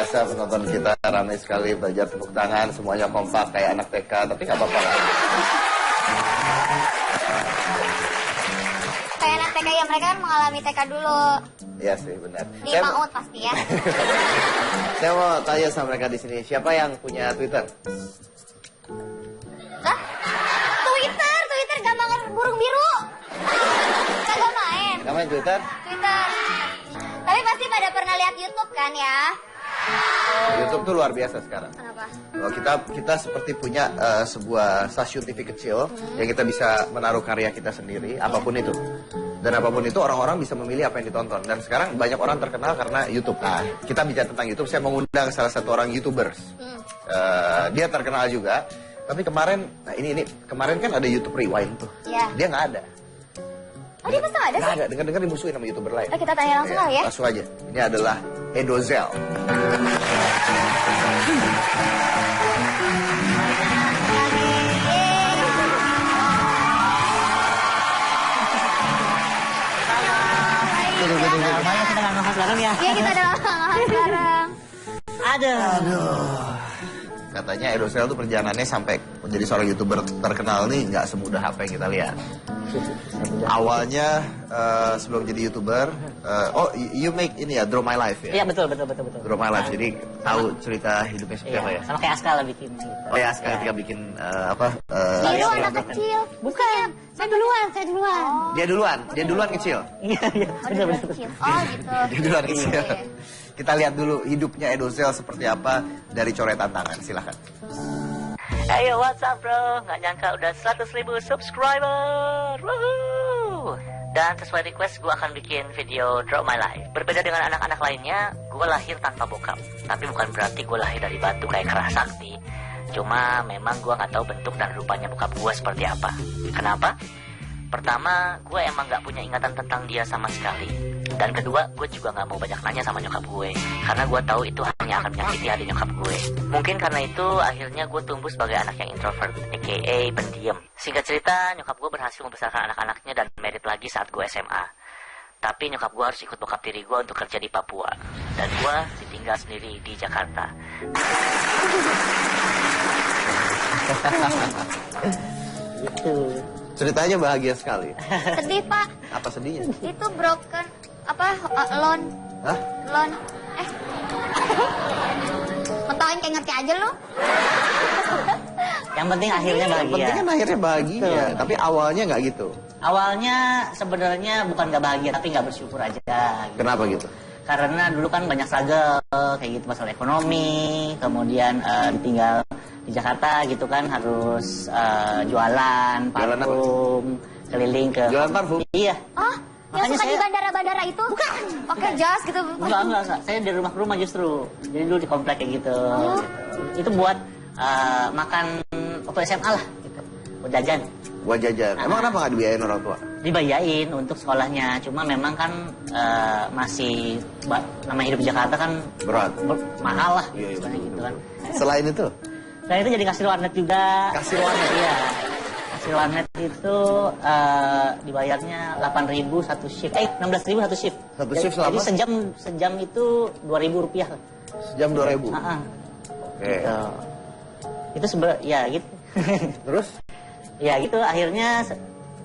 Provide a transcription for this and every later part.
biasa penonton kita ramai sekali, belajar tepuk tangan, semuanya kompak kayak anak TK, tapi nggak apa-apa lah. Kayak anak TK ya, mereka kan mengalami TK dulu. Iya sih, benar. Di PAUD pasti ya. Saya mau tanya sama mereka di sini, siapa yang punya Twitter? Hah? Twitter gambar burung biru. Kagak main. Nggak main Twitter? Twitter. Tapi pasti pada pernah lihat YouTube kan ya? YouTube tuh luar biasa sekarang. Kenapa? Oh, kita seperti punya sebuah stasiun TV kecil yang kita bisa menaruh karya kita sendiri, apapun itu. Dan apapun itu orang-orang bisa memilih apa yang ditonton. Dan sekarang banyak orang terkenal karena YouTube. Nah, kita bicara tentang YouTube, saya mengundang salah satu orang YouTubers. Dia terkenal juga. Tapi kemarin, nah ini kemarin kan ada YouTube Rewind tuh. Iya. Dia nggak ada. Oh, dia masa ada sih? Nggak ada, dengar-dengar dimusuhin sama YouTuber lain. Kita tanya langsung kali ya? Langsung aja. Ini adalah Edozel. Namanya kita nggak ngahas bareng ya? Iya, kita ada ngahas bareng. Aduh. Katanya Edozel tuh perjalanannya sampai menjadi seorang YouTuber terkenal nih nggak semudah apa yang kita lihat. Awalnya sebelum jadi YouTuber, you make ini ya, Draw My Life ya? Iya betul. Draw My Life, jadi tahu cerita hidupnya seperti apa ya? Sama kayak Aska lah bikin gitu. Oh ya, sekarang ketika bikin Biru anak kecil. Bukan, saya duluan. Dia duluan kecil. Iya, Bener. betul. Oh gitu. Dia duluan kecil. Iya. Kita lihat dulu hidupnya Edozel seperti apa dari coretan tangan. Silakan. Ayo, what's up bro? Nggak nyangka udah 100.000 subscriber. Woohoo! Dan sesuai request, gue akan bikin video Draw My Life. Berbeda dengan anak-anak lainnya, gue lahir tanpa bokap. Tapi bukan berarti gue lahir dari batu kayak Kerah Sakti. Cuma memang gue nggak tahu bentuk dan rupanya bokap gue seperti apa. Kenapa? Pertama, gue emang nggak punya ingatan tentang dia sama sekali. Dan kedua, gue juga gak mau banyak nanya sama nyokap gue. Karena gue tahu itu hanya akan menyakiti hati nyokap gue. Mungkin karena itu, akhirnya gue tumbuh sebagai anak yang introvert, a.k.a. pendiam. Singkat cerita, nyokap gue berhasil membesarkan anak-anaknya dan merit lagi saat gue SMA. Tapi nyokap gue harus ikut bokap tiri gue untuk kerja di Papua. Dan gue ditinggal sendiri di Jakarta. Gitu. Ceritanya bahagia sekali. Sedih Pak. Apa sedihnya? Itu broken loan. Hah? Loan. Mentoin kayak ngerti aja lu. Yang penting akhirnya bahagia. Yang penting kan akhirnya bahagia. Betul. Tapi awalnya nggak gitu. Awalnya sebenarnya bukan gak bahagia, tapi gak bersyukur aja. Gitu. Kenapa gitu? Karena dulu kan banyak struggle, kayak gitu masalah ekonomi, kemudian ditinggal di Jakarta gitu kan, harus jualan parfum, keliling ke... Jualan parfum? Iya. Oh, yang suka di bandara-bandara itu? Bukan. Pakai jas gitu. Enggak. Saya dari rumah ke rumah justru. Jadi dulu di komplek kayak gitu. Oh. Gitu. Itu buat makan waktu SMA lah gitu. Buat jajan. Buat jajan. Emang kenapa nggak dibiayain orang tua? Dibayain untuk sekolahnya. Cuma memang kan masih namanya hidup di Jakarta kan Berat. Mahal lah. Iya. Gitu kan. Selain itu? Selain itu jadi kasir warnet juga. Kasir warnet? Iya. Kasir warnet itu dibayarnya 8.000 satu shift. 16.000 satu shift. Satu shift selama? Jadi sejam itu 2.000 rupiah. Sejam 2.000? Oke. Gitu. Itu sebenarnya ya gitu. Terus? Ya gitu, akhirnya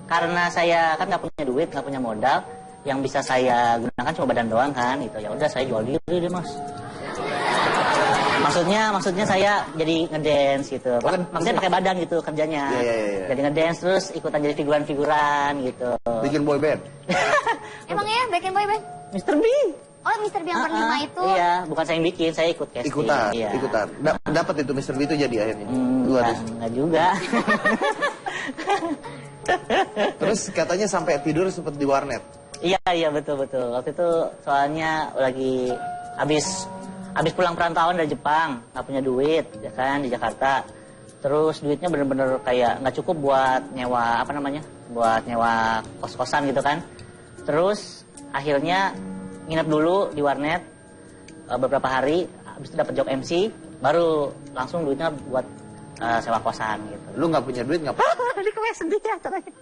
karena saya kan nggak punya duit, nggak punya modal, yang bisa saya gunakan cuma badan doang kan, gitu. Ya udah saya jual diri deh mas. Maksudnya saya jadi ngedance gitu. Maksudnya pakai badan gitu kerjanya. Iya. Jadi ngedance terus ikutan jadi figuran-figuran gitu. Bikin boy band? Emang ya bikin boy band? Mr. B. Oh, Mr. B yang bernama itu? Iya, bukan saya yang bikin, saya ikut casting. Ikutan. Dapat itu Mr. B itu jadi akhirnya? Enggak juga. Terus katanya sampai tidur seperti di warnet? Iya betul. Waktu itu soalnya lagi habis pulang perantauan dari Jepang, nggak punya duit, ya kan di Jakarta. Terus duitnya bener-bener kayak nggak cukup buat nyewa buat nyewa kos-kosan gitu kan. Terus akhirnya nginep dulu di warnet beberapa hari, habis itu dapat job MC, baru langsung duitnya buat sewa kosan gitu. Lu nggak punya duit nggak? Tadi kue sedih ya caranya.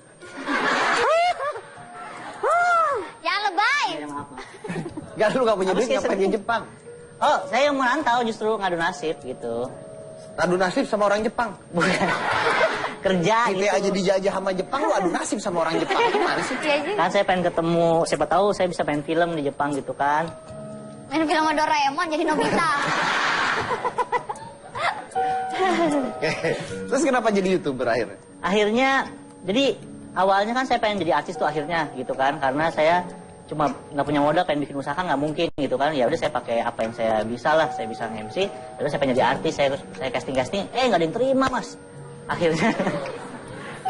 Jangan lebay. Ya, maaf. Nggak, lu nggak punya duit ngapain di Jepang? Oh, saya yang merantau justru ngadu nasib gitu. Adu nasib sama orang Jepang. Bukan. Kerja Kita gitu. aja dijajah sama Jepang, lu adu nasib sama orang Jepang. Gimana sih? Iya juga. Kan saya pengen ketemu, siapa tahu saya bisa main film di Jepang gitu kan. Main film sama Doraemon jadi Nobita. Terus kenapa jadi YouTuber akhirnya? Akhirnya, jadi awalnya kan saya pengen jadi artis tuh akhirnya gitu kan. Karena saya cuma nggak punya modal, pengen bikin usaha nggak mungkin gitu kan. Ya udah saya pakai apa yang saya bisa lah. Saya bisa nge-MC, lalu saya pengen jadi artis, saya casting, nggak ada yang terima mas. Akhirnya,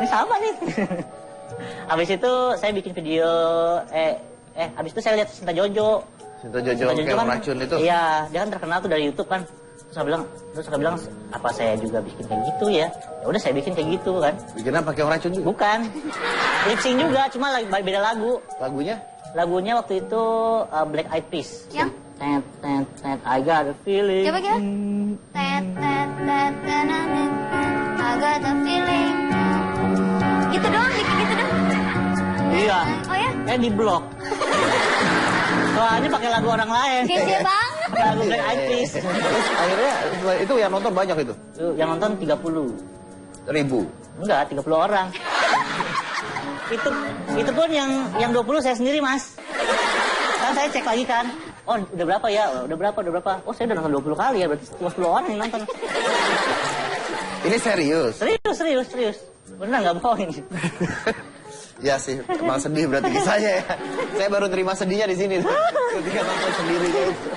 ini sama nih. Habis itu saya bikin video, habis itu saya lihat Sinta Jojo. Sinta Jojo film racun itu? Iya, dia kan terkenal tuh dari YouTube kan. Terus saya bilang, apa saya juga bikin kayak gitu ya? Ya udah saya bikin kayak gitu kan. Bikinnya pakai orang racun juga? Bukan, lip sync juga, cuma beda lagu. Lagunya? Lagunya waktu itu Black Eyed Peas. Yang? I got a feeling. Coba ya. I got a feeling. Gitu doang, bikin gitu doang. Iya. Oh ya? Di blok. Soalnya pakai lagu orang lain. Gede banget. Pakai lagu Black Eyed Peas. Terus akhirnya itu yang nonton banyak itu? Yang nonton 30. Ribu? Enggak, 30 orang. itu pun yang 20 saya sendiri, Mas. Kan saya cek lagi kan. Oh, udah berapa ya? Udah berapa? Oh, saya udah nonton 20 kali ya, berarti cuma 10 orang yang nonton. Ini serius? Serius. Benar nggak bohong ini. Ya sih, emang sedih berarti kisahnya ya. Saya baru terima sedihnya di sini. Ketika nonton sendiri gitu.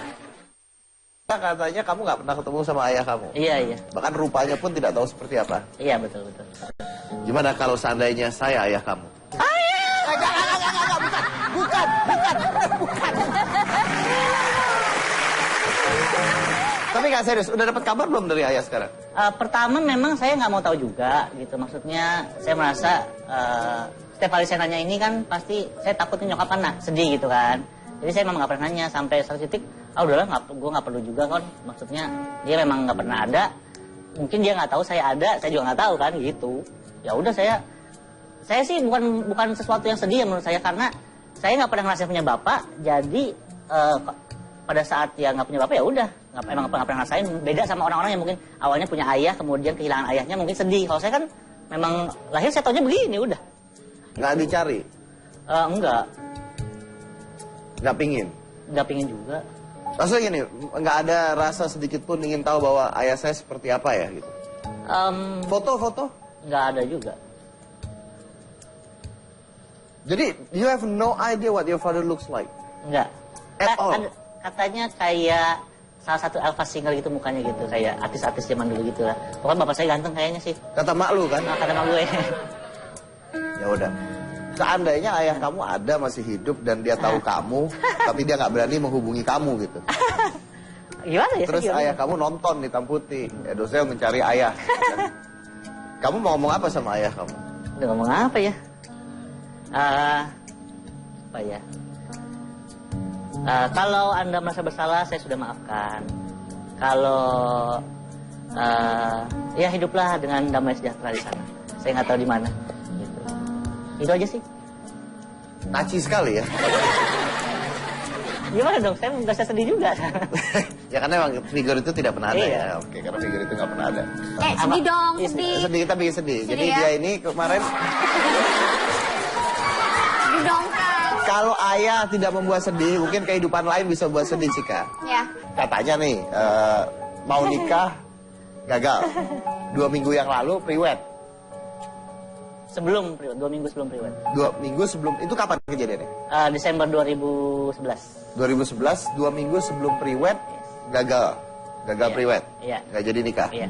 Katanya kamu nggak pernah ketemu sama ayah kamu. Iya. Bahkan rupanya pun tidak tahu seperti apa. Iya, betul. Gimana kalau seandainya saya ayah kamu? Bukan. Tapi nggak serius, udah dapat kabar belum dari ayah sekarang? Pertama memang saya nggak mau tahu juga gitu. Maksudnya saya merasa setiap kali saya nanya ini kan pasti saya takutnya nyokap kan sedih gitu kan. Jadi saya memang nggak pernah nanya sampai satu titik. Udahlah, gue nggak perlu juga kan. Maksudnya dia memang nggak pernah ada. Mungkin dia nggak tahu saya ada, saya juga nggak tahu kan gitu. Ya udah saya sih bukan sesuatu yang sedih ya menurut saya, karena saya nggak pernah ngerasain punya bapak. Jadi pada saat dia nggak punya bapak ya udah emang nggak pernah ngerasain. Beda sama orang-orang yang mungkin awalnya punya ayah kemudian kehilangan ayahnya mungkin sedih. Kalau saya kan memang lahir saya taunya begini udah. Nggak dicari? Enggak. Nggak pingin juga. Maksudnya gini, nggak ada rasa sedikit pun ingin tahu bahwa ayah saya seperti apa ya gitu? Foto-foto? Nggak ada juga. Jadi, you have no idea what your father looks like? Enggak. At all? Katanya kayak salah satu Elva Singer gitu mukanya gitu. Kayak artis-artis zaman dulu gitu lah. Pokoknya bapak saya ganteng kayaknya sih. Kata mak lu kan? Nah, kata mak gue. Ya udah. Seandainya ayah kamu ada masih hidup dan dia tahu kamu, tapi dia nggak berani menghubungi kamu gitu. Gimana ya? Terus ayah kamu nonton di Hitam Putih, Edosel mencari ayah. Kamu mau ngomong apa sama ayah kamu? Udah ngomong apa ya? Apa ya? Kalau Anda merasa bersalah, saya sudah maafkan. Kalau ya hiduplah dengan damai sejahtera di sana. Saya nggak tahu di mana. Gitu. Itu aja sih. Naci sekali ya. Gimana dong? Saya nggak bisa sedih juga. Ya karena emang figur itu tidak pernah ada Iya. ya. Oke, karena figur itu nggak pernah ada. Sedih dong, sedih. Sedih, kita bikin sedih. Jadi ya? dia ini kemarin Sedih dong, Kak. kalau ayah tidak membuat sedih, mungkin kehidupan lain bisa buat sedih sih Kak. Ya. Katanya nih, mau nikah gagal. 2 minggu yang lalu priwet. Sebelum priwet, 2 minggu sebelum priwet. 2 minggu sebelum, itu kapan kejadiannya? Desember 2011. 2011, 2 minggu sebelum priwet, gagal. Gagal Iya. priwet. Iya. Nggak jadi nikah. Iya.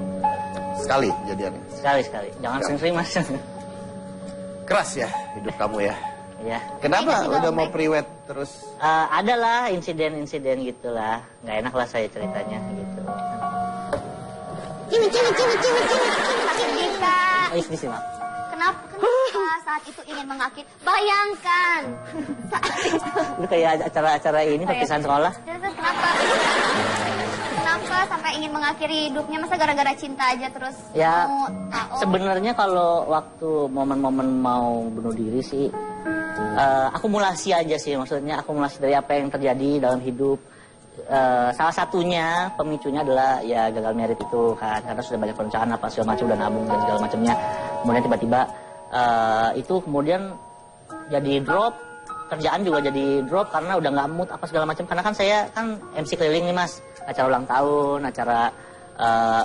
Sekali kejadiannya. Sekali. Jangan sering-sering mas. Keras ya hidup kamu ya. Iya. Kenapa juga udah Om mau Baik. priwet terus? Ada lah insiden-insiden gitulah. Nggak enak lah saya ceritanya gitu. Sedih, Kak. Di sini. Kenapa saat itu ingin mengakhiri? Bayangkan. Saat itu. Itu kayak acara-acara ini perpisahan sekolah. Terus kenapa sampai ingin mengakhiri hidupnya? Masa gara-gara cinta aja terus Ya, mau tahu? sebenarnya kalau waktu momen-momen mau bunuh diri sih, akumulasi aja sih, maksudnya akumulasi dari apa yang terjadi dalam hidup. salah satunya pemicunya adalah ya gagal merit itu kan, karena sudah banyak perencanaan apa segala macam, udah nabung dan segala macamnya. Kemudian tiba-tiba itu kemudian jadi drop, kerjaan juga jadi drop karena udah nggak mood apa segala macam. Karena kan saya kan MC keliling nih Mas, acara ulang tahun, acara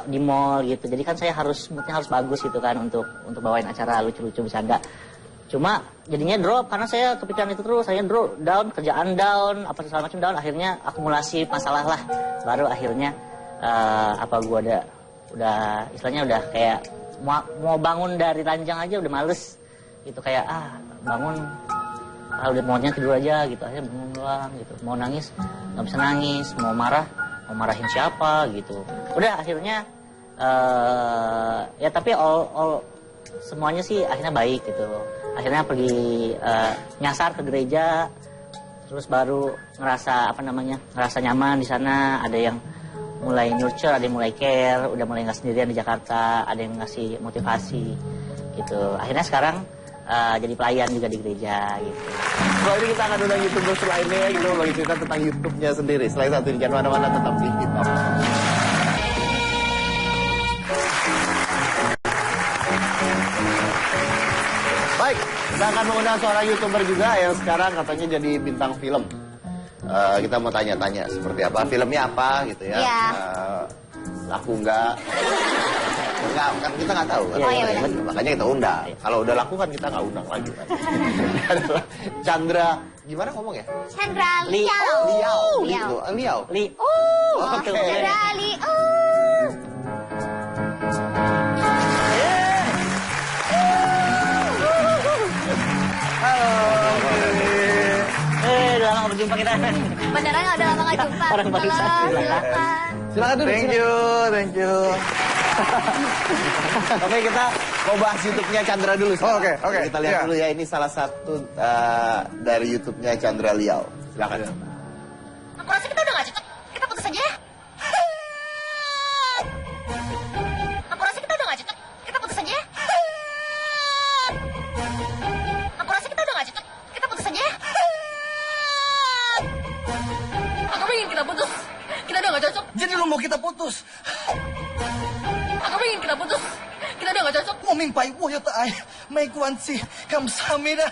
di mall gitu. Jadi kan saya moodnya harus bagus gitu kan untuk bawain acara lucu-lucu bercanda. Cuma jadinya drop karena saya kepikiran itu terus, saya drop, down, kerjaan down, apa segala macam down, akhirnya akumulasi masalah lah. Baru akhirnya gua udah istilahnya udah kayak mau bangun dari ranjang aja udah males. Gitu kayak bangun udah maunya tidur aja gitu, akhirnya bangun doang gitu. Mau nangis nggak bisa nangis, mau marahin siapa gitu. Udah akhirnya ya tapi all semuanya sih akhirnya baik gitu. Akhirnya pergi nyasar ke gereja, terus baru ngerasa nyaman di sana. Ada yang mulai nurture, ada yang mulai care, udah mulai nggak sendirian di Jakarta, ada yang ngasih motivasi gitu. Akhirnya sekarang jadi pelayan juga di gereja gitu. Kalau ini kita akan undang YouTubers lainnya gitu, bagi cerita tentang YouTube-nya sendiri. Selain satu, jangan mana-mana, tetap di Hip Hop. Baik, kita akan mengundang seorang YouTuber juga yang sekarang katanya jadi bintang film. Kita mau tanya-tanya seperti apa, filmnya apa gitu ya. Iya. Laku enggak? Enggak, kan kita nggak tahu kan. Oh, iya, Makanya kita undang. Kalau udah laku kan kita nggak undang lagi kan. Chandra, gimana ngomong ya? Chandra Liao. Liao. Liao. Oke. Chandra Liao. Udah lama gak berjumpa kita. Beneran udah lama gak jumpa. Orang bangsa. Silakan dulu. Thank you. Oke, kita mau bahas YouTube-nya Chandra dulu. Oke. Kita lihat dulu ya, ini salah satu dari YouTube-nya Chandra Liao. Silakan. Aku rasa kita udah gak cocok. Kita putus aja ya. Aku rasa kita udah gak cocok. Kita putus aja ya. Aku rasa kita udah gak cocok. Kita putus aja ya. Aku pengen kita putus. Kita udah gak cocok. Jadi lu mau kita putus? Aku pengen kita putus. Kita udah gak cocok. 我明白我有的爱没关系 감사합니다.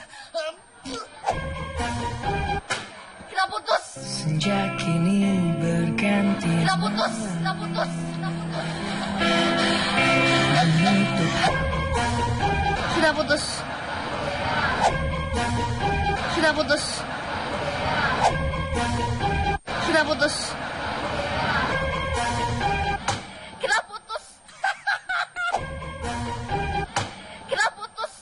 Kita putus. Senja kini berganti. Kita putus. Kita putus. Kita putus. Kita putus. Kita putus. Kita putus. Kita putus. Kita putus.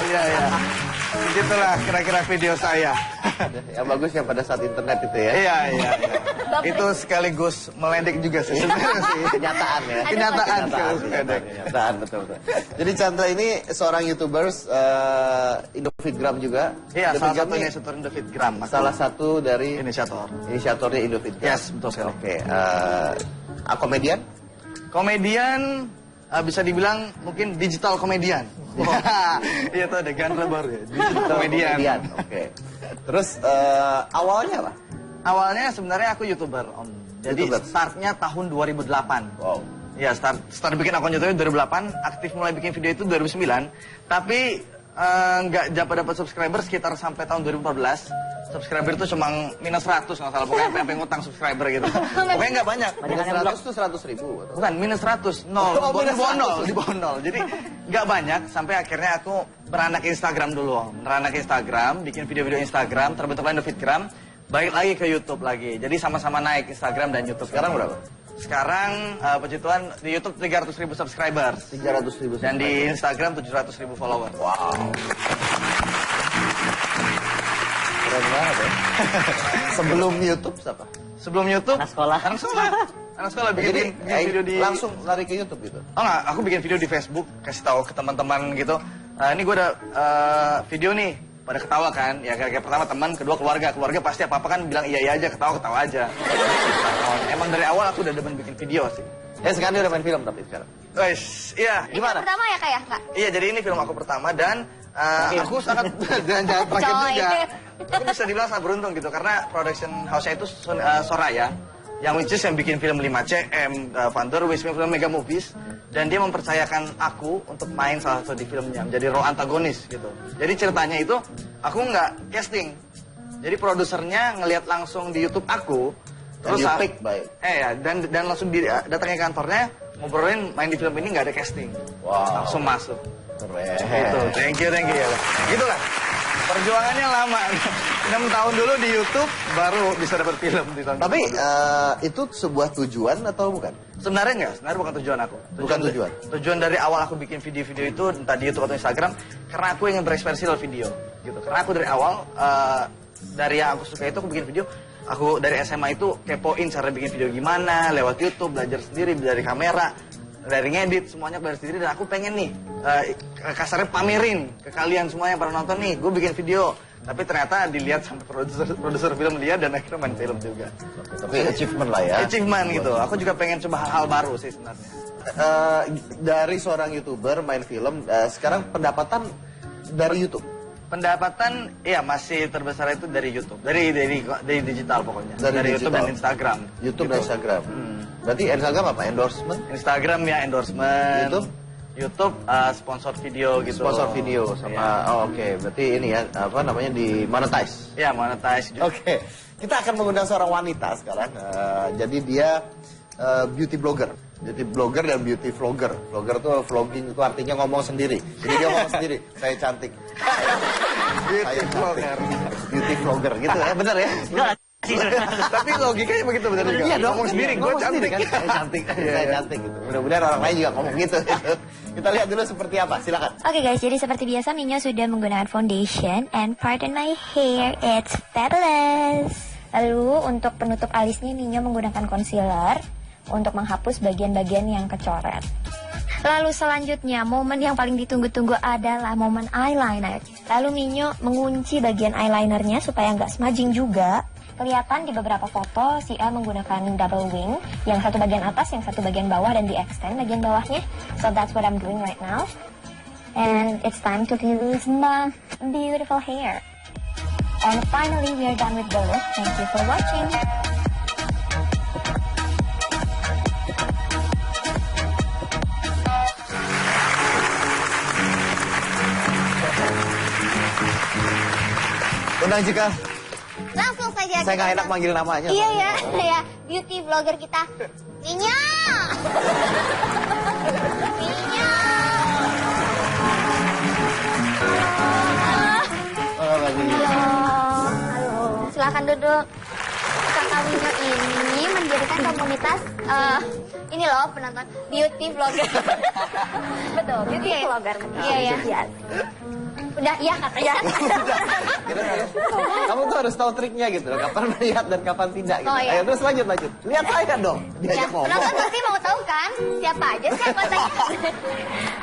Iya. Begitulah kira-kira video saya. Yang bagus yang pada saat internet itu ya. Iya. Itu sekaligus meledek juga sih sebenarnya sih. Kenyataan ya. Kenyataan, betul. Jadi Chandra ini seorang YouTubers Indofitgram juga. Iya, salah Indofitgram satu ini inisiator Indofitgram. salah satu dari Inisiatornya Indofitgram. Yes, betul sekali. Oke, komedian? Komedian bisa dibilang mungkin digital komedian. Iya tuh ada genre baru ya. Digital komedian. Oke. Terus awalnya apa? Awalnya sebenarnya aku YouTuber, Om. Jadi YouTuber. startnya tahun 2008. Wow. Ya, start bikin akun YouTube 2008, aktif mulai bikin video itu 2009. Tapi nggak dapat subscriber sekitar sampai tahun 2014. Subscriber itu cuma minus 100 nggak salah, pokoknya sampai ngutang subscriber gitu. Pokoknya nggak banyak. Minus 100 tuh 100.000. Bukan, minus 100, nol, di bawah nol. Jadi nggak banyak, sampai akhirnya aku beranak Instagram dulu, Om. Beranak Instagram, bikin video-video Instagram, terbentuklah Indofitgram, balik lagi ke YouTube lagi. Jadi sama-sama naik Instagram dan YouTube. Sekarang berapa? Sekarang puji Tuhan di YouTube 300.000 subscribers. 300.000. Dan di Instagram 700.000 followers. Wow. Keren banget ya. Sebelum YouTube siapa? Sebelum YouTube, Anak sekolah. Anak sekolah bikin video di... langsung lari ke YouTube gitu? Oh enggak, aku bikin video di Facebook, kasih tahu ke teman-teman gitu. Ini gue ada video nih, pada ketawa kan. Ya kayak pertama teman, kedua keluarga. Keluarga pasti apa-apa kan bilang iya aja, ketawa aja. Emang dari awal aku udah demen bikin video sih. Sekarang dia udah main film tapi sekarang? Guys, iya. Ini yang pertama ya kayak Kak? Iya, jadi ini film aku pertama dan aku sangat jangan terakhir Coy. juga. Aku bisa dibilang sangat beruntung gitu karena production house-nya itu Soraya, yang which is yang bikin film 5CM, Van der Wijs, film Mega Movies, dan dia mempercayakan aku untuk main salah satu di filmnya, menjadi role antagonis gitu. Jadi ceritanya itu aku nggak casting, jadi produsernya ngelihat langsung di YouTube aku, Dan you pick, baik. dan langsung datangnya ke kantornya ngobrolin main di film ini nggak ada casting, Wow. langsung masuk. Keren. Gitu, thank you ya. Gitu lah. Perjuangannya lama. 6 tahun dulu di YouTube baru bisa dapat film di tahun. Tapi itu sebuah tujuan atau bukan? Sebenarnya enggak, sebenarnya bukan tujuan aku. Bukan tujuan? Tujuan dari awal aku bikin video-video itu entah di YouTube atau Instagram karena aku ingin berekspresi lewat video gitu. Karena aku dari awal dari yang aku suka itu aku bikin video. Aku dari SMA itu kepoin cara bikin video gimana, lewat YouTube, belajar sendiri dari kamera, dari ngedit, semuanya belajar sendiri. Dan aku pengen nih, kasarnya pamerin ke kalian semua yang pernah nonton nih, gue bikin video. Tapi ternyata dilihat sampai produser film lihat dan akhirnya main film juga. Tapi achievement lah ya. Achievement gitu, aku juga pengen coba hal-hal baru sih sebenarnya. Dari seorang YouTuber main film, sekarang pendapatan dari YouTube? Pendapatan, ya masih terbesar itu dari YouTube, dari digital pokoknya, dari YouTube dan Instagram. YouTube dan Instagram. Berarti Instagram apa? Endorsement? Instagram ya endorsement. YouTube sponsor video gitu. Sponsor video sama. Ya. Oh, oke. Berarti ini ya apa namanya di monetize. Ya monetize. Oke. Kita akan mengundang seorang wanita sekarang. Jadi dia beauty blogger. Beauty blogger dan beauty vlogger. Vlogger tuh vlogging itu artinya ngomong sendiri. Jadi dia ngomong sendiri. Saya cantik. Saya cantik. Beauty vlogger gitu ya. Bener ya? Tapi logikanya begitu benar juga. Iya dong. Ngomong sendiri, gue cantik kan. Saya cantik. Saya cantik gitu. Mudah-mudahan orang lain juga ngomong gitu. Kita lihat dulu seperti apa. Silakan. Oke guys, jadi seperti biasa Minyo sudah menggunakan foundation and pardon my hair, it's fabulous. Lalu untuk penutup alisnya Minyo menggunakan concealer untuk menghapus bagian-bagian yang kecoret. Lalu selanjutnya momen yang paling ditunggu-tunggu adalah momen eyeliner. Lalu Minyo mengunci bagian eyelinernya supaya nggak smudging juga. Kelihatan di beberapa foto si A menggunakan double wing, yang satu bagian atas, yang satu bagian bawah, dan di extend bagian bawahnya. So that's what I'm doing right now. And it's time to release my beautiful hair. And finally we are done with the look. Thank you for watching. Undang Jika. Langsung saja. Saya nggak enak manggil namanya. Iya ya, ya. Beauty vlogger kita. Minyo. Minyo. Halo. Silakan duduk. Kakak Minyo ini mendirikan komunitas ini loh penonton beauty vlogger. Betul, beauty vlogger. Iya ya. Yes. Udah iya katanya. Kamu tuh harus tahu triknya gitu loh, kapan melihat dan kapan tidak gitu. Oh, iya. Ayo terus lanjut. Lihat saya dong, Ya, diajak ngomong. penonton pasti mau tahu kan siapa aja sih anggotanya?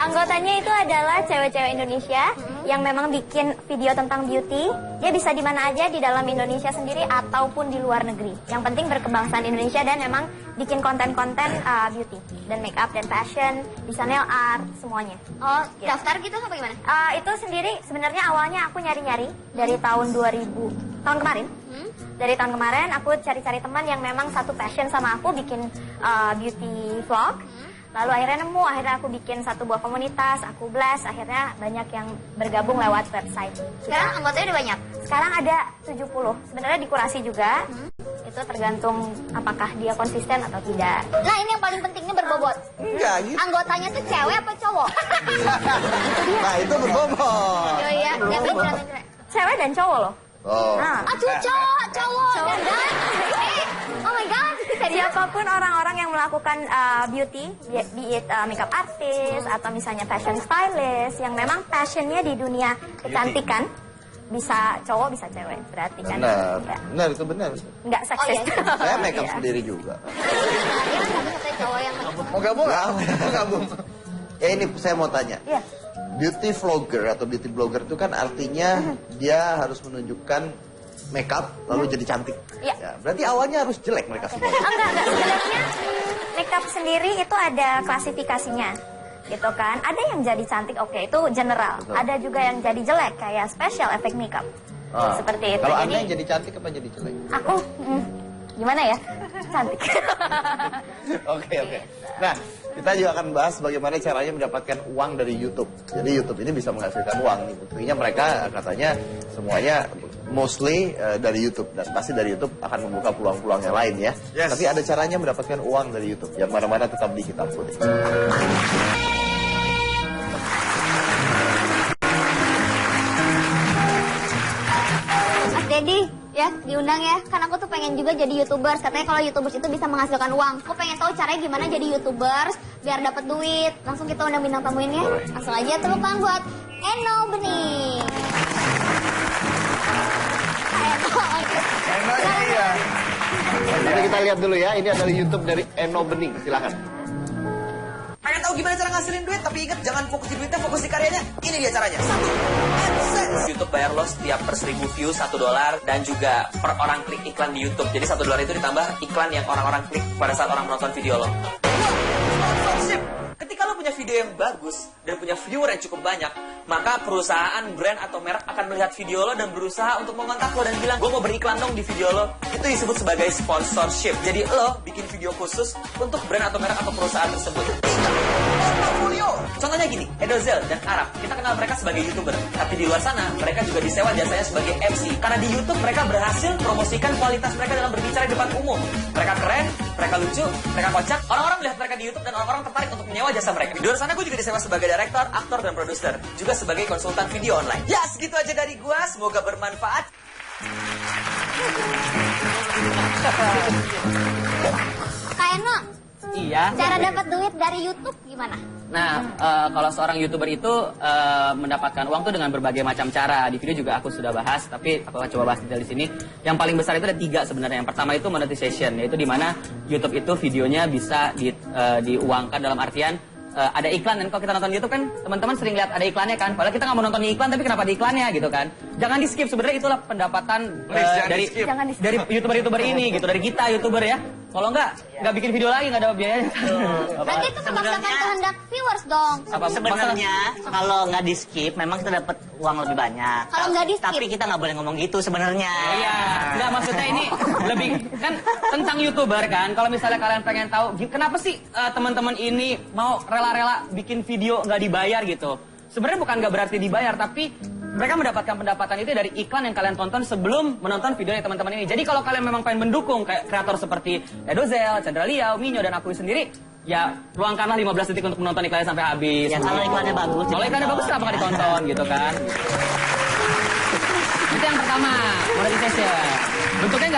Anggotanya itu adalah cewek-cewek Indonesia yang memang bikin video tentang beauty. Dia bisa di mana aja, di dalam Indonesia sendiri ataupun di luar negeri. Yang penting berkebangsaan Indonesia dan memang bikin konten-konten beauty dan makeup dan fashion, bisa nail art, semuanya. Oh, daftar gitu apa gimana? Itu sendiri sebenarnya awalnya aku nyari-nyari dari tahun 2000, tahun kemarin. Dari tahun kemarin aku cari-cari teman yang memang satu passion sama aku bikin beauty vlog. Lalu akhirnya nemu, akhirnya aku bikin satu buah komunitas, aku blast, akhirnya banyak yang bergabung lewat website. Sekarang anggotanya udah banyak. Sekarang ada 70, sebenarnya dikurasi juga. Itu tergantung apakah dia konsisten atau tidak. Nah ini yang paling pentingnya berbobot. Enggak gitu. Anggotanya tuh cewek apa cowok? Nah itu berbobot. Oh iya, nggak beneran. Cewek dan cowok loh. Oh. Nah, Aduh cowok. Dan oh my god. siapapun orang-orang yang melakukan beauty, be it makeup artist atau misalnya fashion stylist yang memang passionnya di dunia kecantikan, bisa cowok bisa cewek, berarti kan? Benar, Ya. benar itu benar. Nggak seksis. Saya makeup Iya. sendiri juga. Iya kan katanya cowok yang Mau gabung? Mau gabung. Ya ini saya mau tanya. Iya. Beauty vlogger atau beauty blogger itu kan artinya dia harus menunjukkan makeup lalu jadi cantik. Iya. Ya, berarti awalnya harus jelek mereka semua. Enggak. Sebenarnya makeup sendiri itu ada klasifikasinya, gitu kan. Ada yang jadi cantik, oke, itu general. Betul. Ada juga yang jadi jelek, kayak special effect makeup. Seperti itu. Kalau Anda yang jadi cantik apa jadi jelek? Aku, gimana ya? Cantik. Oke. Nah, kita juga akan bahas bagaimana caranya mendapatkan uang dari YouTube. Jadi YouTube ini bisa menghasilkan uang. Buktinya mereka katanya semuanya mostly dari YouTube. Dan pasti dari YouTube akan membuka peluang-peluang yang lain ya. Yes. Tapi ada caranya mendapatkan uang dari YouTube. Yang mana-mana tetap di Hitam Putih. Mas Dedi, ya diundang ya. Kan aku tuh pengen juga jadi YouTubers. Katanya kalau YouTubers itu bisa menghasilkan uang. Aku pengen tahu caranya gimana jadi YouTubers biar dapat duit. Langsung kita undang bintang tamuin ya. Langsung aja tepuk tangan buat Eno Bening. Enak ya. Jadi kita lihat dulu ya. Ini adalah YouTube dari Eno Bening. Silakan. Pengen tahu gimana cara ngasilin duit, tapi ingat jangan fokus di duitnya, fokus di karyanya. Ini dia caranya. 1. AdSense. YouTube bayar lo setiap per 1000 views $1 dan juga per orang klik iklan di YouTube. Jadi $1 itu ditambah iklan yang orang-orang klik pada saat orang menonton video lo. 2. Sponsorship. Ketika lo punya video yang bagus dan punya viewer yang cukup banyak, maka perusahaan, brand, atau merek akan melihat video lo dan berusaha untuk mengontak lo dan bilang, gue mau beriklan dong di video lo. Itu disebut sebagai sponsorship. Jadi lo bikin video khusus untuk brand atau merek atau perusahaan tersebut. Portfolio. Contohnya gini, Edozel dan Araf. Kita kenal mereka sebagai YouTuber. Tapi di luar sana, mereka juga disewa jasanya sebagai MC. Karena di YouTube mereka berhasil promosikan kualitas mereka dalam berbicara di depan umum. Mereka keren, mereka lucu, mereka kocak. Orang-orang melihat mereka di YouTube dan orang-orang tertarik untuk menyewa jasa mereka. Di luar sana gue juga disewa sebagai director, aktor, dan produser. Juga sebagai konsultan video online. Ya, segitu aja dari gue. Semoga bermanfaat. Kak Eno, Iya. cara dapat duit dari YouTube gimana? Nah, kalau seorang YouTuber itu mendapatkan uang tuh dengan berbagai macam cara. Di video juga aku sudah bahas, tapi aku akan coba bahas detail di sini. Yang paling besar itu ada 3 sebenarnya. Yang pertama itu monetization, yaitu di mana YouTube itu videonya bisa diuangkan dalam artian ada iklan. Dan kalau kita nonton YouTube kan teman-teman sering lihat ada iklannya kan. Padahal kita nggak mau nonton iklan, tapi kenapa ada iklannya gitu kan? Jangan di skip, sebenarnya itulah pendapatan dari YouTuber ini gitu, dari kita YouTuber ya. Kalau nggak bikin video lagi, nggak ada biayanya. Berarti itu memaksakan kehendak viewers dong. Sebenarnya kalau nggak di skip memang kita dapat uang lebih banyak. Kalau nggak di skip. Tapi kita nggak boleh ngomong gitu sebenarnya. Iya, nggak, maksudnya ini lebih kan tentang YouTuber kan. Kalau misalnya kalian pengen tahu kenapa sih teman-teman ini mau rela-rela bikin video nggak dibayar gitu. Sebenarnya bukan nggak berarti dibayar, tapi mereka mendapatkan pendapatan itu dari iklan yang kalian tonton sebelum menonton videonya teman-teman ini. Jadi kalau kalian memang pengen mendukung kayak kreator seperti Edozel, Chandra Liao, Minyo, dan aku sendiri, ya luangkanlah 15 detik untuk menonton iklannya sampai habis. Ya kalau iklannya bagus. Kalau iklannya bagus kenapa nggak ditonton gitu kan? Itu yang pertama, monetization. Bentuknya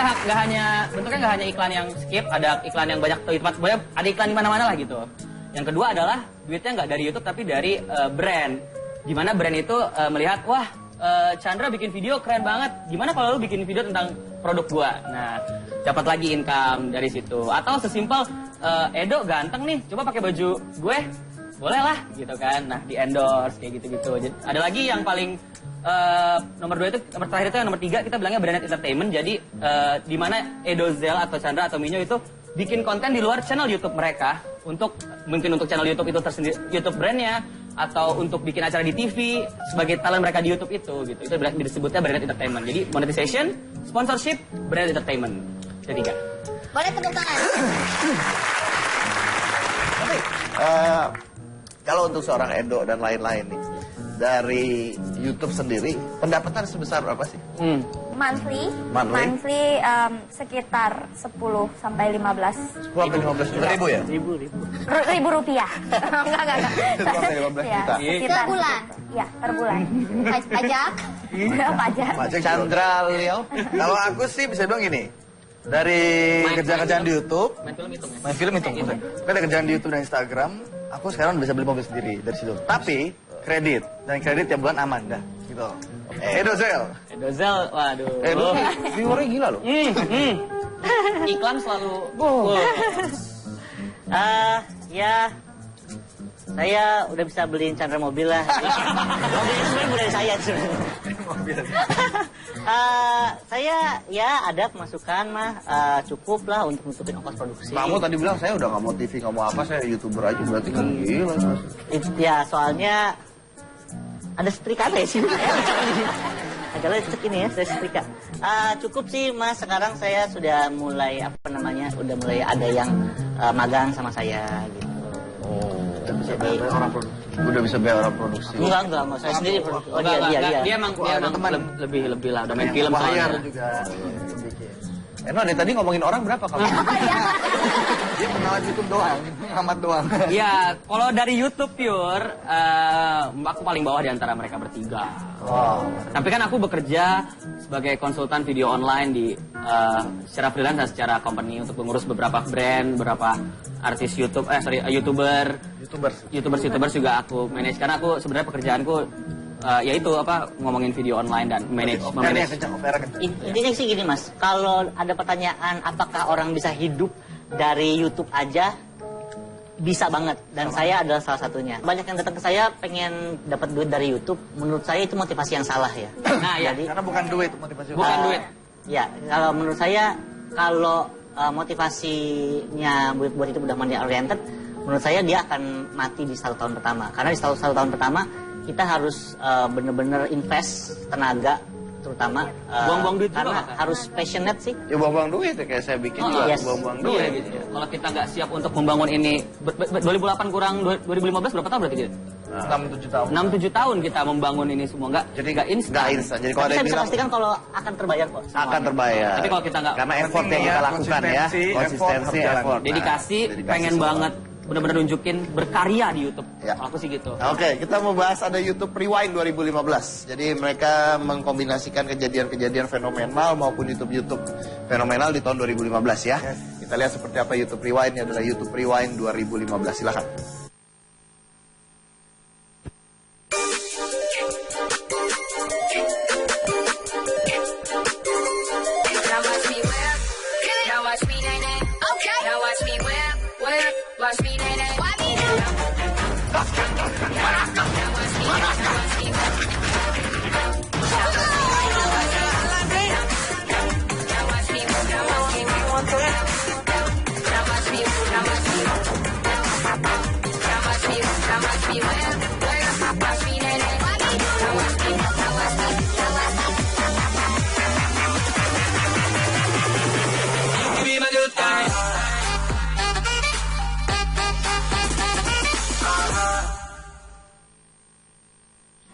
nggak hanya iklan yang skip, ada iklan yang banyak ada iklan di mana-mana lah gitu. Yang kedua adalah duitnya nggak dari YouTube tapi dari brand. Gimana brand itu melihat, wah Chandra bikin video keren banget. Gimana kalau lu bikin video tentang produk gua? Nah, dapat lagi income dari situ. Atau sesimpel Edo ganteng nih, coba pakai baju gue, boleh lah gitu kan. Nah, di endorse kayak gitu-gitu. Ada lagi yang paling nomor 2 itu, nomor terakhir itu yang nomor 3 kita bilangnya branded entertainment. Jadi di mana Edozel atau Chandra atau Minyo itu bikin konten di luar channel YouTube mereka mungkin untuk channel YouTube itu tersendiri, YouTube brandnya, atau untuk bikin acara di TV sebagai talent mereka di YouTube itu gitu. Itu disebutnya branded entertainment. Jadi monetization, sponsorship, branded entertainment. Ada 3. Boleh tepuk tangan. Oke, kalau untuk seorang Edo dan lain-lain nih, dari YouTube sendiri, pendapatan sebesar berapa sih? Monthly sekitar 10 sampai 15 ribu ya? ribu rupiah. Enggak. 10 sampai 15 Ya, juta. sekitar Per bulan? Ya, per bulan. Pajak? Pajak. Chandra Liao? Kalau aku sih bisa bilang gini, dari kerjaan-kerjaan di YouTube, main film hitung. Kan ada kerjaan di YouTube dan Instagram, aku sekarang bisa beli mobil sendiri dari situ. Tapi kredit, dan kredit tiap bulan aman dah, gitu. Edozel, waduh. Edo, viewernya gila loh. Iklan selalu. Ya, saya udah bisa beliin Chandra mobil lah. Mobilnya sebenarnya dari saya. Saya ya ada pemasukan mah cukup lah untuk nutupin ongkos produksi. Kamu tadi bilang saya udah nggak mau TV, nggak mau apa, saya YouTuber aja, berarti kan gila. Ya soalnya ada setrika deh sih. Agak lecek ini ya, saya setrika. Cukup sih mas, sekarang saya sudah mulai udah mulai ada yang magang sama saya gitu. Jadi Udah bisa bayar orang produksi. Enggak, saya sendiri produksi. Oh dia emang lebih lah, udah main film Bayar soalnya. juga. Dari tadi ngomongin orang berapa kamu? Dia pengamat YouTube doang, pengamat doang. Iya, kalau dari YouTube pure, aku paling bawah di antara mereka bertiga. Wow. Tapi kan aku bekerja sebagai konsultan video online di secara freelance dan secara company untuk mengurus beberapa brand, beberapa artis YouTube, YouTubers juga aku manage karena aku sebenarnya pekerjaanku yaitu ngomongin video online dan manage. Intinya sih gini mas, kalau ada pertanyaan apakah orang bisa hidup dari YouTube aja, bisa banget, dan saya adalah salah satunya. Banyak yang datang ke saya pengen dapat duit dari YouTube, menurut saya itu motivasi yang salah ya. Nah ya, Karena bukan duit motivasi. bukan duit. Ya, kalau menurut saya kalau motivasinya buat itu udah money oriented, menurut saya dia akan mati di 1 tahun pertama. Karena di 1 tahun pertama kita harus bener-bener invest tenaga, terutama Buang-buang duit juga, karena Kak? harus passionate sih. Ya buang-buang duit ya, kayak saya bikin juga yes. buang-buang Iya duit. gitu ya. Kalau kita nggak siap untuk membangun ini, 2008 kurang 2015 berapa tahun berarti gitu? 6-7 tahun. 6-7 tahun kita membangun ini semua, jadi nggak instan. Nggak instan. Jadi kalau Tapi ada saya yang bisa bilang pastikan kalau akan terbayar kok. akan terbayar. Tapi kalau kita nggak karena effort yang kita lakukan ya, konsistensi, effort. dedikasi, pengen semua. banget benar-benar nunjukin berkarya di YouTube. Ya. Aku sih gitu. Oke, kita mau bahas ada YouTube Rewind 2015. Jadi mereka mengkombinasikan kejadian-kejadian fenomenal maupun YouTube fenomenal di tahun 2015 ya. Kita lihat seperti apa YouTube Rewind. Ini adalah YouTube Rewind 2015. Silakan. Watch me, nay, nay. Why me now?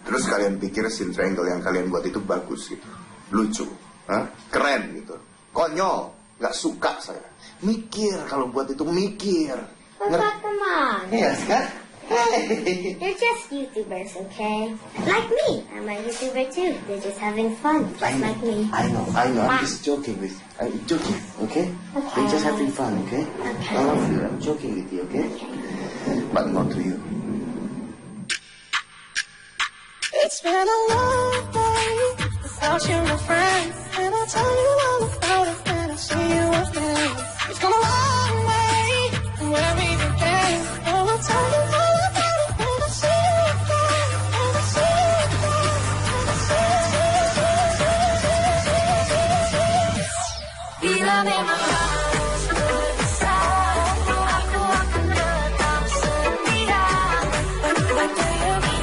Terus kalian pikir scene triangle yang kalian buat itu bagus gitu, lucu, keren gitu, konyol, nggak suka saya. Mikir kalau buat itu mikir. Teman-teman. Yes kan? Hey. They're just YouTubers, okay? Like me. I'm a YouTuber too. They're just having fun, just like me. I know. I'm just joking, okay? They're just having fun, okay? Okay. I love you. I'm joking with you, okay? But not to you. It's been a long day without you, my friend. And I'll tell you all about it when I see you again. It's gone a long way from where we began. And I'll tell you all about it when I see you again. When I see you again. When I see you again. Bila memang harus berpisah, aku akan tetap setia. What do you mean?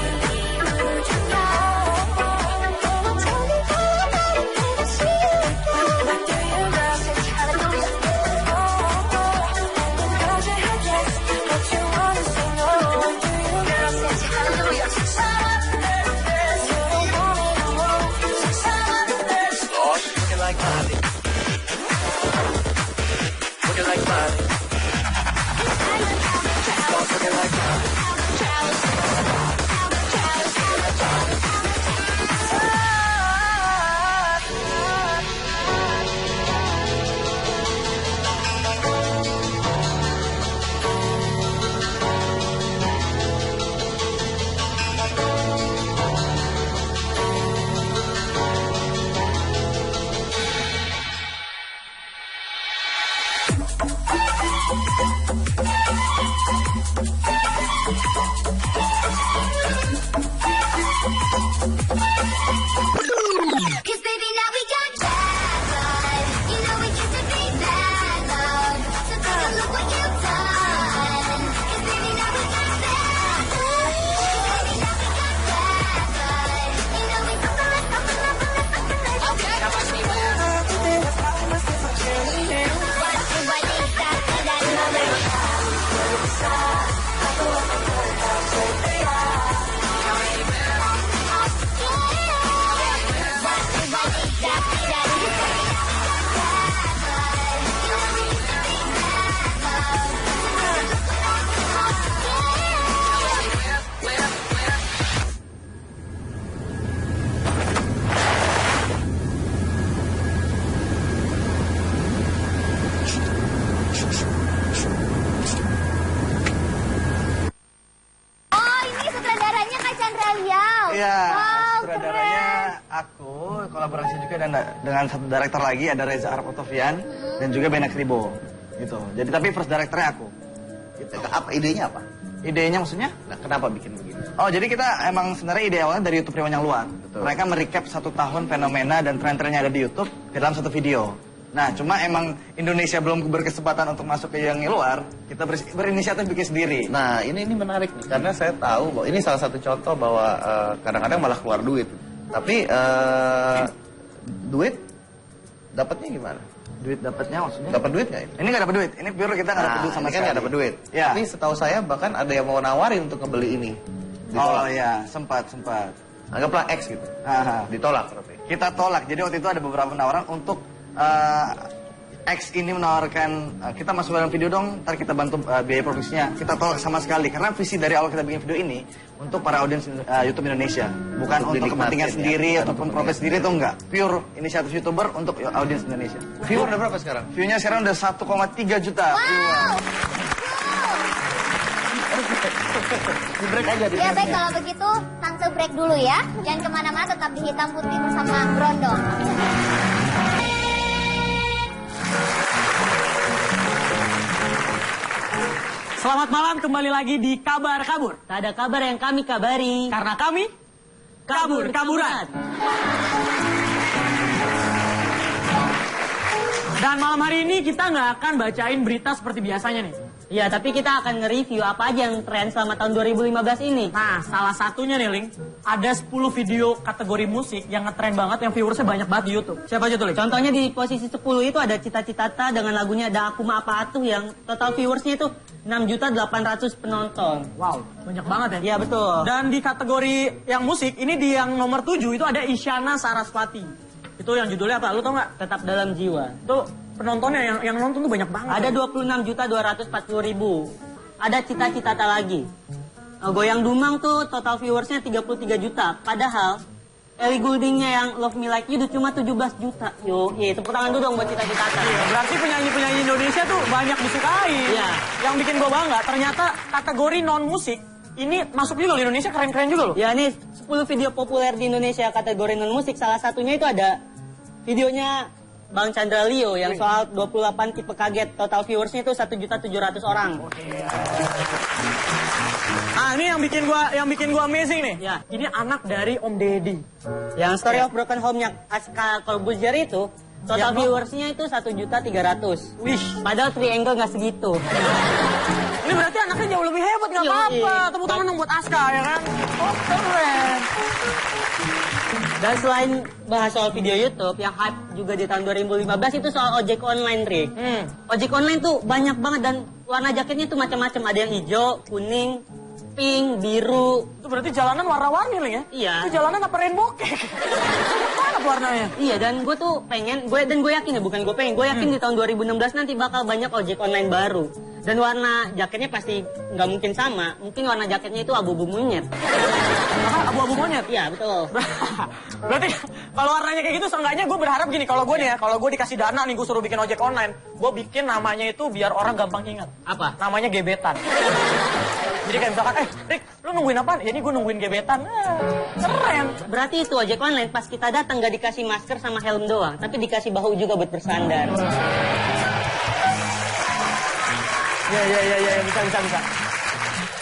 dan dengan satu director lagi ada Reza Arab Otovian dan juga Bena Kribo gitu. Jadi tapi first directornya aku. Gitu. Apa idenya apa? Idenya maksudnya? Nah, kenapa bikin begini? Oh, jadi kita emang sebenarnya ide awalnya dari YouTube Rewan yang luar. Betul. Mereka merecap 1 tahun fenomena dan tren-tren yang ada di YouTube ke dalam satu video. Nah, cuma emang Indonesia belum berkesempatan untuk masuk ke yang luar, kita berinisiatif bikin sendiri. Nah, ini menarik nih, karena saya tahu bahwa ini salah satu contoh bahwa kadang-kadang malah keluar duit. Tapi duit dapatnya gimana? Duit dapatnya maksudnya? Dapat duit nggak ini? Ini nggak dapat duit, ini pure kita nggak dapat duit sama ini kan sekali. nggak dapat duit. Ya. Tapi setahu saya bahkan ada yang mau nawarin untuk ngebeli ini. Oh iya, sempat. Anggaplah X gitu. Aha. Ditolak berarti. Kita tolak, jadi waktu itu ada beberapa penawaran untuk X ini menawarkan kita masuk dalam video dong, ntar kita bantu biaya produksinya. Kita tolak sama sekali karena visi dari awal kita bikin video ini untuk para audiens YouTube Indonesia, bukan untuk kepentingan sendiri ataupun profit sendiri, itu enggak. Pure inisiatif YouTuber untuk audiens Indonesia. Viewer udah berapa sekarang? View-nya sekarang udah 1,3 juta. Wow. Di break aja di Ya baik, kalau begitu Tante break dulu ya. Jangan kemana-mana, tetap di Hitam Putih bersama Brondong. Selamat malam, kembali lagi di Kabar Kabur. Tak ada kabar yang kami kabari. Karena kami kabur-kaburan. Dan malam hari ini kita nggak akan bacain berita seperti biasanya nih. Ya, tapi kita akan nge-review apa aja yang tren selama tahun 2015 ini. Nah, salah satunya nih, Ling. Ada 10 video kategori musik yang ngetren banget, yang viewersnya banyak banget di YouTube. Siapa aja tuh, Ling? Contohnya di posisi 10 itu ada Cita-Citata dengan lagunya Da Aku Ma Apa Atuh yang total viewersnya itu 6.800.000 penonton. Wow, banyak banget ya? Iya, betul. Dan di kategori yang musik, ini di yang nomor 7 itu ada Isyana Sarasvati. Itu yang judulnya apa? Lu tau nggak? Tetap Dalam Jiwa. Itu penontonnya yang nonton tuh banyak banget. Ada 26.240.000. Ada Cita-Citata lagi. Goyang Dumang tuh total viewersnya 33 juta. Padahal Ellie Gouldingnya yang Love Me Like You tuh cuma 17 juta. Yo, tepuk tangan dulu dong buat Cita-Citata. Iya, berarti penyanyi-penyanyi Indonesia tuh banyak disukai. Iya. Yang bikin gue bangga, ternyata kategori non-musik ini masuk juga di Indonesia, keren-keren juga loh. Ya, ini 10 video populer di Indonesia kategori non-musik. Salah satunya itu ada videonya Bang Chandra Leo yang soal 28 tipe kaget. Total viewersnya itu 1.700.000 orang. Ah, ini yang bikin gua amazing nih. Ya. Ini anak dari Om Deddy. Yang Story of Broken Home-nya Aska Corbuzier itu total viewersnya itu 1.300.000. Wih, padahal Triangle nggak segitu. Ini berarti anaknya jauh lebih hebat, nggak apa-apa. Tepuk tangan dong buat Aska, ya kan? Oh, keren. Dan selain bahas soal video YouTube, yang hype juga di tahun 2015 itu soal ojek online, Rick. Ojek online tuh banyak banget dan warna jaketnya tuh macam-macam. Ada yang hijau, kuning, pink, biru. Itu berarti jalanan warna-warni, Ling ya? Iya. Itu jalanan apa rainbow cake? Mana warnanya? Iya, dan gue tuh pengen, gue yakin ya, bukan gue pengen, gue yakin di tahun 2016 nanti bakal banyak ojek online baru. Dan warna jaketnya pasti nggak mungkin sama, mungkin warna jaketnya itu abu-abu monyet. Apa, abu-abu monyet? Iya, betul. Berarti kalau warnanya kayak gitu, seenggaknya gue berharap gini, kalau gue nih ya, kalau gue dikasih dana nih, gue suruh bikin ojek online, gue bikin namanya itu biar orang gampang ingat. Apa? Namanya gebetan. Jadi kayak misalkan, Rick, lu nungguin apaan? Ya ini gue nungguin gebetan. Keren. Berarti itu ojek online pas kita datang gak dikasih masker sama helm doang, tapi dikasih bahu juga buat bersandar. Ya, bisa.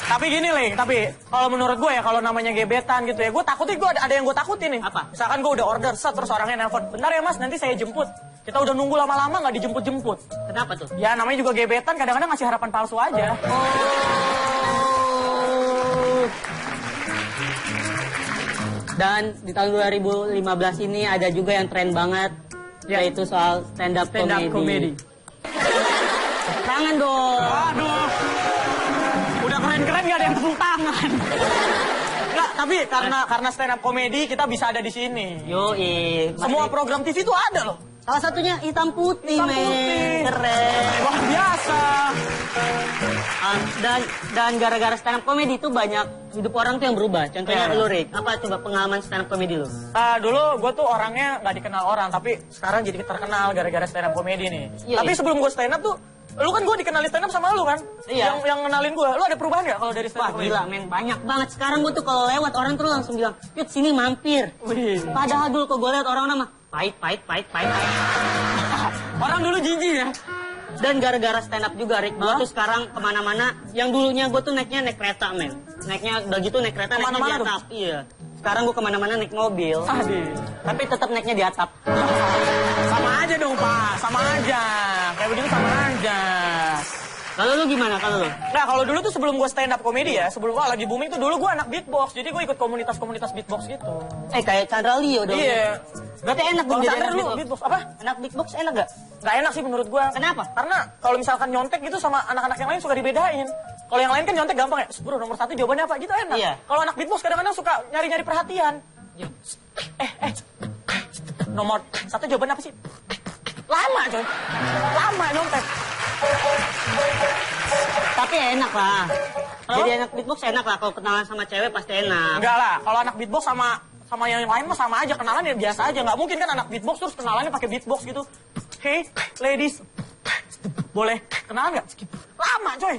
Tapi gini, Ling, tapi kalau menurut gue ya, kalau namanya gebetan gitu ya, gue takutin, ada yang gue takutin nih. Apa? Misalkan gue udah order, terus orangnya nelfon, bentar ya Mas, nanti saya jemput. Kita udah nunggu lama-lama nggak dijemput-jemput. Kenapa tuh? Ya namanya juga gebetan, kadang-kadang ngasih harapan palsu aja. Dan di tahun 2015 ini ada juga yang tren banget, yaitu soal stand up comedy. Tangan dong. Aduh, udah keren-keren gak ada yang tepuk tangan. Enggak, tapi karena stand up comedy kita bisa ada di sini. Yoi. Semua program TV itu ada loh. Salah satunya Hitam Putih, Hitam Putih. Keren. Luar biasa. Dan gara-gara stand up comedy itu banyak hidup orang tuh yang berubah. Contohnya lu, Rick. Apa coba pengalaman stand up comedy lu? Dulu gue tuh orangnya nggak dikenal orang, tapi sekarang jadi terkenal gara-gara stand up comedy nih. Tapi sebelum gue stand up tuh, lu kan gue dikenalin stand up sama lu kan? Iya. Yang kenalin gue. Lu ada perubahan nggak kalau dari stand up comedy? Gila, men, banyak banget. Sekarang gue tuh kalau lewat orang tuh langsung bilang, "Yud, sini mampir." Wih. Padahal dulu kok gue lihat orang nama, Pahit. Orang dulu jijik ya. Dan gara-gara stand up juga, Rick, gue tuh sekarang kemana-mana, yang dulunya gue tuh naik kereta, men. Naiknya udah gitu naik kereta, naiknya di atap. Iya. Sekarang gue kemana-mana naik mobil. Tapi tetap naiknya di atap. Sama aja dong, Pak. Sama aja. Kayak begitu sama aja. Kalau lu gimana kalau lu? Nah, kalau dulu tuh sebelum gue stand up komedi ya, sebelum gue lagi booming tuh dulu gue anak beatbox. Jadi gue ikut komunitas-komunitas beatbox gitu. Kayak Chandra Leo dong. Iya. Berarti enak dong jadi anak beatbox. Apa? Anak beatbox enak gak? Gak enak sih menurut gue. Kenapa? Karena kalau misalkan nyontek gitu sama anak-anak yang lain suka dibedain. Kalau yang lain kan nyontek gampang ya. Bro, nomor 1 jawabannya apa? Gitu enak. Iya. Kalau anak beatbox kadang-kadang suka nyari-nyari perhatian. Nomor 1 jawabannya apa sih? Lama coy. Lama nyontek. Tapi enak lah. Jadi anak beatbox enak lah. Kalau kenalan sama cewek pasti enak. Enggak lah. Kalau anak beatbox sama yang lain mah sama aja. Kenalan ya biasa aja. Nggak mungkin kan anak beatbox terus kenalannya pakai beatbox gitu. Hey, ladies. Boleh kenalan nggak? Lama coy.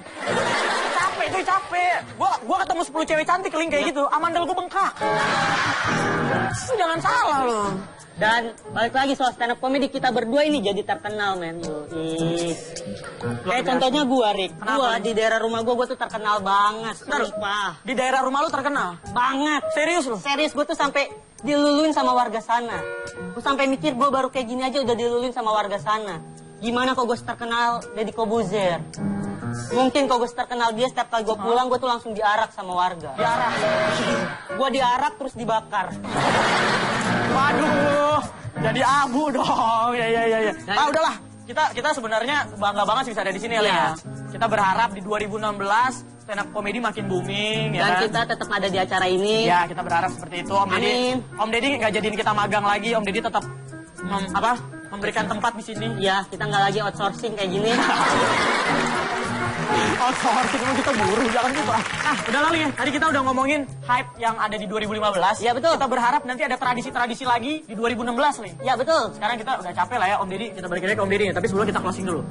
Capek coy, capek. Gua ketemu 10 cewek cantik link kayak gitu. Amandel gua bengkak. Jangan salah loh. Dan balik lagi soal stand up comedy, kita berdua ini jadi terkenal, men. Kayak contohnya gua, Rick. Gua di daerah rumah gua tuh terkenal banget. Sumpah. Di daerah rumah lu terkenal? Banget. Serius lu? Serius, gua tuh sampai diluluin sama warga sana. Gua sampai mikir gua baru kayak gini aja udah diluluin sama warga sana. Gimana kok gue terkenal Deddy Kobuzer? Mungkin kalau gue terkenal dia, setiap kali gue pulang gue tuh langsung diarak sama warga. Diarak? Gue diarak terus dibakar. Waduh, jadi abu dong. Ya. Ah udahlah, kita sebenarnya bangga banget sih bisa ada di sini ya. Kita berharap di 2016 stand up comedy makin booming. Dan ya kita tetap ada di acara ini. Ya, kita berharap seperti itu. Om Deddy nggak jadiin kita magang lagi. Om Deddy tetap memberikan tempat di sini. Ya, kita nggak lagi outsourcing kayak gini. Outsourcing kita buruh, jangan gitu. Udah lalu ya. Tadi kita udah ngomongin hype yang ada di 2015. Ya betul. Kita berharap nanti ada tradisi-tradisi lagi di 2016 nih. Ya betul. Sekarang kita udah capek lah ya Om Deddy. Kita balik lagi ke Om Deddy ya. Tapi sebelum kita closing dulu.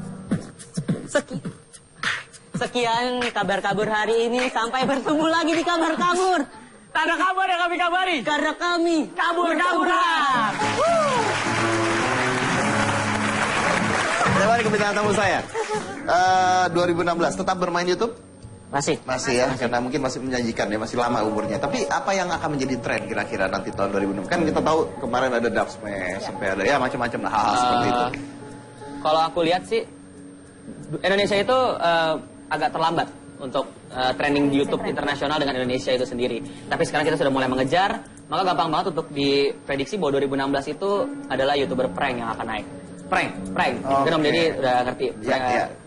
Sekian kabar kabur hari ini. Sampai bertemu lagi di kabar kabur. Tak ada kabar yang kami kabari. Karena kami kabur-kaburan. Terima kasih ke bintang tamu saya. 2016 tetap bermain YouTube? Masih ya, karena mungkin masih menjanjikan ya, masih lama umurnya. Tapi apa yang akan menjadi tren kira-kira nanti tahun 2006? Kan kita tahu kemarin ada Dub Smash, sampai ada ya macam-macam hal seperti itu. Kalau aku lihat sih Indonesia itu agak terlambat untuk trending di YouTube internasional dengan Indonesia itu sendiri. Tapi sekarang kita sudah mulai mengejar, maka gampang banget untuk diprediksi bahwa 2016 itu adalah YouTuber prank yang akan naik. Prank. Mungkin Om Deddy udah ngerti.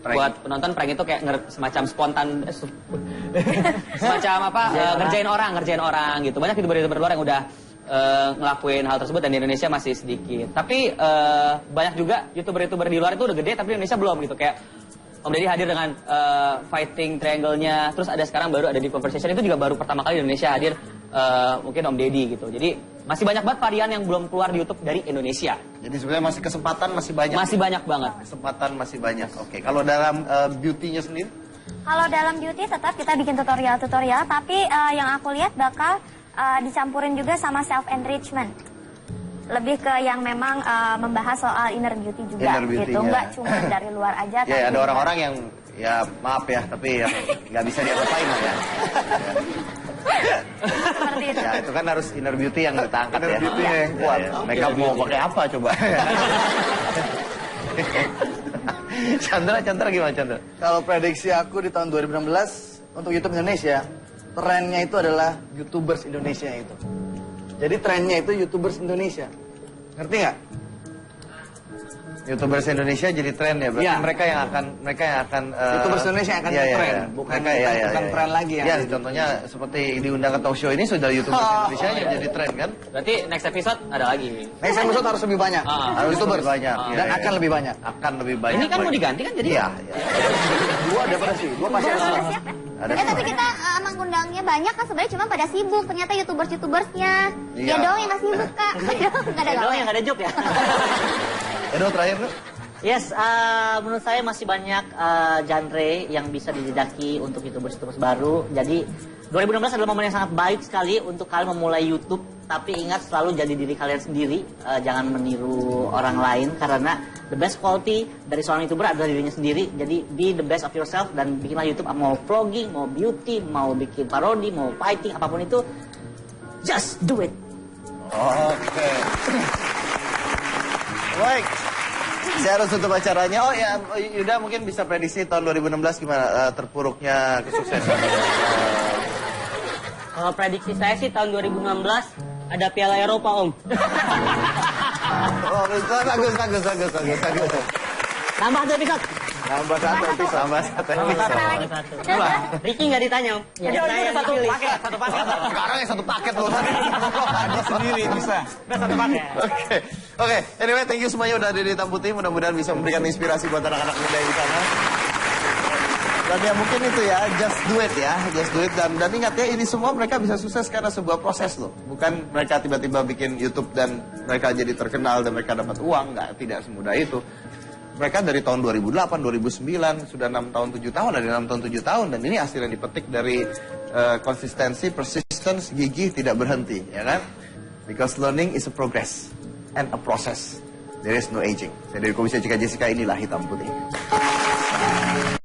Prank. Buat penonton prank itu kayak semacam spontan, semacam apa? Ngerjain orang gitu. Banyak YouTuber luar yang udah ngelakuin hal tersebut dan di Indonesia masih sedikit. Tapi banyak juga YouTuber di luar itu udah gede tapi di Indonesia belum gitu. Kayak Om Deddy hadir dengan fighting triangle-nya. Terus ada sekarang baru ada di conversation, itu juga baru pertama kali di Indonesia hadir mungkin Om Deddy gitu. Jadi masih banyak banget varian yang belum keluar di YouTube dari Indonesia. Jadi sebenarnya masih kesempatan masih banyak. Masih banyak banget. Kesempatan masih banyak. Oke, kalau dalam beauty-nya sendiri? Kalau dalam beauty tetap kita bikin tutorial, tapi yang aku lihat bakal dicampurin juga sama self enrichment. Lebih ke yang memang membahas soal inner beauty juga gitu, nggak cuma dari luar aja. Ya, ada orang-orang yang ya maaf ya, tapi nggak bisa diapa-apain lah ya. Seperti itu. Ya, itu kan harus inner beauty yang kita angkat ya. Inner beauty yang kuat. Makeup mau pakai apa coba? Chandra gimana Chandra? Kalau prediksi aku di tahun 2016 untuk YouTube Indonesia, trennya itu adalah YouTubers Indonesia itu. Jadi trennya itu YouTubers Indonesia. Ngerti nggak? YouTubers Indonesia jadi tren ya, berarti mereka yang akan YouTubers Indonesia yang akan tren, bukan tren lagi ya. Ya, contohnya seperti diundang ke talk show ini sudah YouTubers Indonesia yang jadi tren kan? Berarti next episode ada lagi. Next episode harus lebih banyak. Harus YouTubers banyak. Dan akan lebih banyak. Ini kan mau diganti kan jadi? Iya. Dua daripada sih, dua pasti harus. Tapi kita mengundangnya banyak kan sebenarnya cuma pada sibuk. Ternyata YouTubersnya. Dia doang yang nggak sibuk, Kak. Nggak ada doang yang nggak ada job ya. Edo terakhir tuh? Yes, menurut saya masih banyak genre yang bisa dijajaki untuk YouTubers baru. Jadi 2016 adalah momen yang sangat baik sekali untuk kalian memulai YouTube. Tapi ingat selalu jadi diri kalian sendiri, jangan meniru orang lain karena the best quality dari seorang YouTuber adalah dirinya sendiri. Jadi be the best of yourself dan bikinlah YouTube, mau vlogging, mau beauty, mau bikin parodi, mau fighting, apapun itu, just do it. Oke. Baik. Saya harus tutup acaranya. Oh ya, Yuda mungkin bisa prediksi tahun 2016 gimana terpuruknya kesuksesan. Kalau prediksi saya sih tahun 2016 ada Piala Eropa, Om. Oh, bagus. Tambah 2 episode. Nambah satu episode. Ricky nggak ditanya, Om. Jadi Saya yang satu dipilih. paket, satu paket. Sekarang yang satu paket loh. Adi sendiri bisa. Udah satu paket. Oke. Anyway, thank you semuanya udah ada di Hitam Putih. Mudah-mudahan bisa memberikan inspirasi buat anak-anak muda yang di sana. Dan ya mungkin itu ya, just do it ya, just do it. Dan ingat ya, ini semua mereka bisa sukses karena sebuah proses loh. Bukan mereka tiba-tiba bikin YouTube dan mereka jadi terkenal dan mereka dapat uang, nggak, tidak semudah itu. Mereka dari tahun 2008, 2009, sudah 6 tahun, 7 tahun, dari 6 tahun, 7 tahun. Dan ini hasil yang dipetik dari konsistensi, persistence, gigih, tidak berhenti, ya kan? Because learning is a progress and a process. There is no aging. Saya dari Komisi Cika Jessica, inilah Hitam Putih.